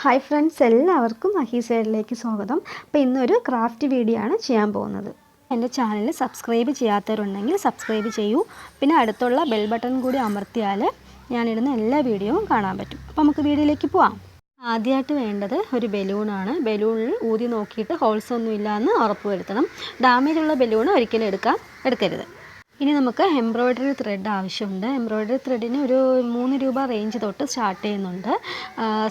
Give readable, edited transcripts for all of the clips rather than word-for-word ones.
Hi friends, എല്ലാവർക്കും മഹീസ് വേൾഡിലേക്ക് സ്വാഗതം. അപ്പോൾ ഇന്നൊരു ക്രാഫ്റ്റ് വീഡിയോ ആണ് ചെയ്യാൻ പോകുന്നത്. എൻ്റെ ചാനൽ സബ്സ്ക്രൈബ് ചെയ്യാത്തവരുണ്ടെങ്കിൽ സബ്സ്ക്രൈബ് ചെയ്യൂ. പിന്നെ അടുത്തുള്ള ബെൽ ബട്ടൺ കൂടി അമർത്തിയാൽ ഞാനിടുന്ന എല്ലാ വീഡിയോയും കാണാൻ പറ്റും. അപ്പോൾ നമുക്ക് വീഡിയോയിലേക്ക് പോവാം. ആദ്യമായിട്ട് വേണ്ടത് ഒരു ബലൂണാണ്. ബലൂണിൽ ഊതി നോക്കിയിട്ട് ഹോൾസ് ഒന്നും ഇല്ലയെന്ന് ഉറപ്പ് വരുത്തണം. ഡാമേജുള്ള ബലൂൺ ഒരിക്കലും എടുക്കരുത്. ഇനി നമുക്ക് എംബ്രോയ്ഡറി ത്രെഡ് ആവശ്യമുണ്ട്. എംബ്രോയ്ഡറി ത്രെഡിന് ഒരു 3 രൂപ റേഞ്ച് തൊട്ട് സ്റ്റാർട്ട് ചെയ്യുന്നുണ്ട്.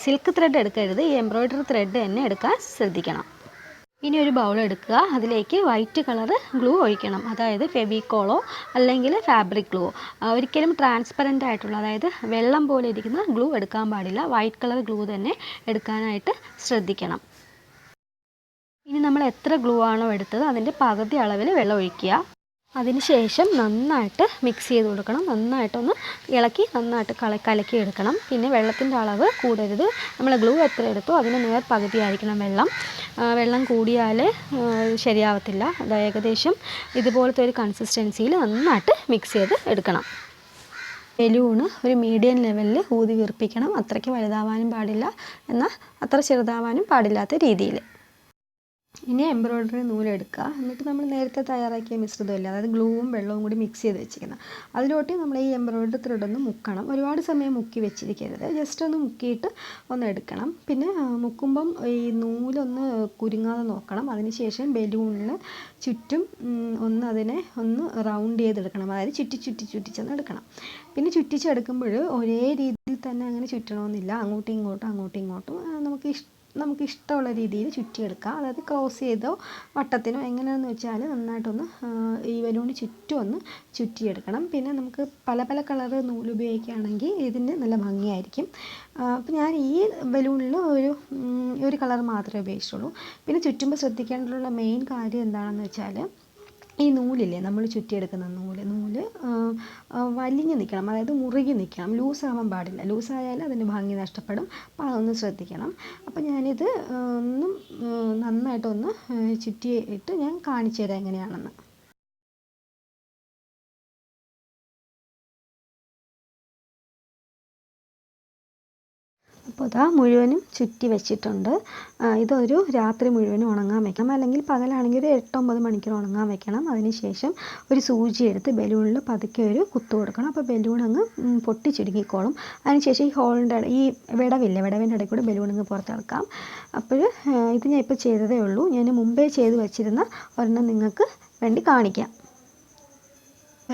സിൽക്ക് ത്രെഡ് എടുക്കരുത്, ഈ എംബ്രോയ്ഡറി ത്രെഡ് തന്നെ എടുക്കാൻ ശ്രദ്ധിക്കണം. ഇനി ഒരു ബൗൾ എടുക്കുക, അതിലേക്ക് വൈറ്റ് കളർ ഗ്ലൂ ഒഴിക്കണം. അതായത് ഫെവിക്കോളോ അല്ലെങ്കിൽ ഫാബ്രിക് ഗ്ലൂവോ. ഒരിക്കലും ട്രാൻസ്പെറൻ്റ് ആയിട്ടുള്ള, അതായത് വെള്ളം പോലെ ഇരിക്കുന്ന ഗ്ലൂ എടുക്കാൻ പാടില്ല. വൈറ്റ് കളർ ഗ്ലൂ തന്നെ എടുക്കാനായിട്ട് ശ്രദ്ധിക്കണം. ഇനി നമ്മൾ എത്ര ഗ്ലൂ ആണോ എടുത്തത് അതിൻ്റെ പകുതി അളവിൽ വെള്ളം ഒഴിക്കുക. അതിനുശേഷം നന്നായിട്ട് മിക്സ് ചെയ്ത് കൊടുക്കണം. നന്നായിട്ടൊന്ന് ഇളക്കി നന്നായിട്ട് കലക്കി എടുക്കണം. പിന്നെ വെള്ളത്തിൻ്റെ അളവ് കൂടരുത്. നമ്മൾ ഗ്ലൂ എത്ര എടുത്തോ അതിന് നേർ പകുതിയായിരിക്കണം വെള്ളം. വെള്ളം കൂടിയാൽ ശരിയാവത്തില്ല. അത് ഏകദേശം ഇതുപോലത്തെ ഒരു കൺസിസ്റ്റൻസിയിൽ നന്നായിട്ട് മിക്സ് ചെയ്ത് എടുക്കണം. ബലൂണ് ഒരു മീഡിയം ലെവലിൽ ഊതി വീർപ്പിക്കണം. അത്രയ്ക്ക് വലുതാവാനും പാടില്ല, എന്നാൽ അത്ര ചെറുതാവാനും പാടില്ലാത്ത രീതിയിൽ. ഇനി എംബ്രോയ്ഡറി നൂലെടുക്കുക. എന്നിട്ട് നമ്മൾ നേരത്തെ തയ്യാറാക്കിയ മിശ്രിതമില്ല, അതായത് ഗ്ലൂവും വെള്ളവും കൂടി മിക്സ് ചെയ്ത് വെച്ചിരിക്കുന്നത്, അതിലോട്ട് നമ്മൾ ഈ എംബ്രോയ്ഡറി ത്രെഡ് ഒന്ന് മുക്കണം. ഒരുപാട് സമയം മുക്കി വെച്ചിരിക്കരുത്, ജസ്റ്റ് ഒന്ന് മുക്കിയിട്ട് ഒന്ന് എടുക്കണം. പിന്നെ മുക്കുമ്പം ഈ നൂലൊന്ന് കുരുങ്ങാതെ നോക്കണം. അതിനുശേഷം ബലൂണിന് ചുറ്റും അതിനെ ഒന്ന് റൗണ്ട് ചെയ്തെടുക്കണം. അതായത് ചുറ്റിച്ചൊന്ന് എടുക്കണം. പിന്നെ ചുറ്റിച്ചെടുക്കുമ്പോൾ ഒരേ രീതിയിൽ തന്നെ അങ്ങനെ ചുറ്റണമെന്നില്ല. അങ്ങോട്ടും ഇങ്ങോട്ടും നമുക്ക് ഇഷ്ടമുള്ള രീതിയിൽ ചുറ്റിയെടുക്കാം. അതായത് ക്രോസ് ചെയ്തോ വട്ടത്തിനോ എങ്ങനെയാണെന്ന് വെച്ചാൽ നന്നായിട്ടൊന്ന് ഈ ബലൂണിന് ചുറ്റും ഒന്ന് ചുറ്റിയെടുക്കണം. പിന്നെ നമുക്ക് പല കളർ നൂല് ഉപയോഗിക്കുകയാണെങ്കിൽ ഇതിന് നല്ല ഭംഗിയായിരിക്കും. അപ്പോൾ ഞാൻ ഈ ബലൂണിൽ ഒരു കളർ മാത്രമേ ഉപയോഗിച്ചുള്ളൂ. പിന്നെ ചുറ്റുമ്പോൾ ശ്രദ്ധിക്കേണ്ടുള്ള മെയിൻ കാര്യം എന്താണെന്ന് വെച്ചാൽ ഈ നൂലില്ലേ, നമ്മൾ ചുറ്റിയെടുക്കുന്ന നൂല് വലിഞ്ഞ് നിൽക്കണം, അതായത് മുറുകി നിൽക്കണം. ലൂസാവാൻ പാടില്ല. ലൂസായാൽ അതിന് ഭംഗി നഷ്ടപ്പെടും. അപ്പോൾ അതൊന്ന് ശ്രദ്ധിക്കണം. അപ്പോൾ ഞാനിത് നന്നായിട്ടൊന്ന് ചുറ്റിയിട്ട് ഞാൻ കാണിച്ചു തരാം എങ്ങനെയാണെന്ന്. അപ്പോൾ ഇതാ മുഴുവനും ചുറ്റി വെച്ചിട്ടുണ്ട്. ഇതൊരു രാത്രി മുഴുവനും ഉണങ്ങാൻ വെക്കണം, അല്ലെങ്കിൽ പകലാണെങ്കിൽ ഒരു 8-9 മണിക്കൂർ ഉണങ്ങാൻ വെക്കണം. അതിനുശേഷം ഒരു സൂചി എടുത്ത് ബലൂണിൽ പതുക്കെ ഒരു കുത്തു കൊടുക്കണം. അപ്പോൾ ബലൂൺ അങ്ങ് പൊട്ടി ചുരുങ്ങിക്കോളും. അതിനുശേഷം ഈ ഹോളിൻ്റെ ഈ വിടവിൻ്റെ ഇടയിൽ കൂടെ ബലൂൺ അങ്ങ് പുറത്തെടുക്കാം. അപ്പോൾ ഇത് ഞാൻ ഇപ്പോൾ ചെയ്തതേ ഉള്ളൂ. ഞാൻ മുമ്പേ ചെയ്ത് വെച്ചിരുന്ന ഒരെണ്ണം നിങ്ങൾക്ക് വേണ്ടി കാണിക്കാം.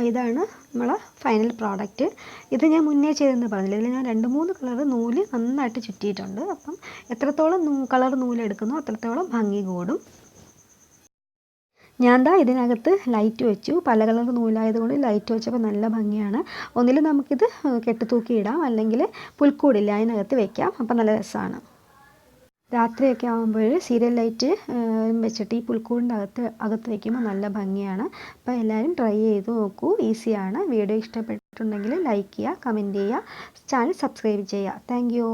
ഇതാണ് നമ്മളെ ഫൈനൽ പ്രോഡക്റ്റ്. ഇത് ഞാൻ മുന്നേ ചെയ്തെന്ന് പറഞ്ഞില്ല, ഇതിൽ ഞാൻ 2-3 കളർ നൂല് നന്നായിട്ട് ചുറ്റിയിട്ടുണ്ട്. അപ്പം എത്രത്തോളം കളർ നൂലെടുക്കുന്നോ അത്രത്തോളം ഭംഗി കൂടും. ഞാൻ ഇതിനകത്ത് ലൈറ്റ് വെച്ചു. പല കളർ നൂലായതുകൊണ്ട് ലൈറ്റ് വെച്ചപ്പോൾ നല്ല ഭംഗിയാണ്. ഒന്നിൽ നമുക്കിത് കെട്ടുതൂക്കി ഇടാം, അല്ലെങ്കിൽ പുൽക്കൂടില്ല അതിനകത്ത് വെക്കാം. അപ്പം നല്ല രസമാണ്. രാത്രിയൊക്കെ ആകുമ്പോൾ സീരിയൽ ലൈറ്റ് വെച്ചിട്ട് ഈ പുൽക്കൂടിൻ്റെ അകത്ത് വയ്ക്കുമ്പോൾ നല്ല ഭംഗിയാണ്. അപ്പോൾ എല്ലാവരും ട്രൈ ചെയ്ത് നോക്കൂ, ഈസിയാണ്. വീഡിയോ ഇഷ്ടപ്പെട്ടിട്ടുണ്ടെങ്കിൽ ലൈക്ക് ചെയ്യുക, കമൻറ്റ് ചെയ്യുക, ചാനൽ സബ്സ്ക്രൈബ് ചെയ്യുക. Thank you.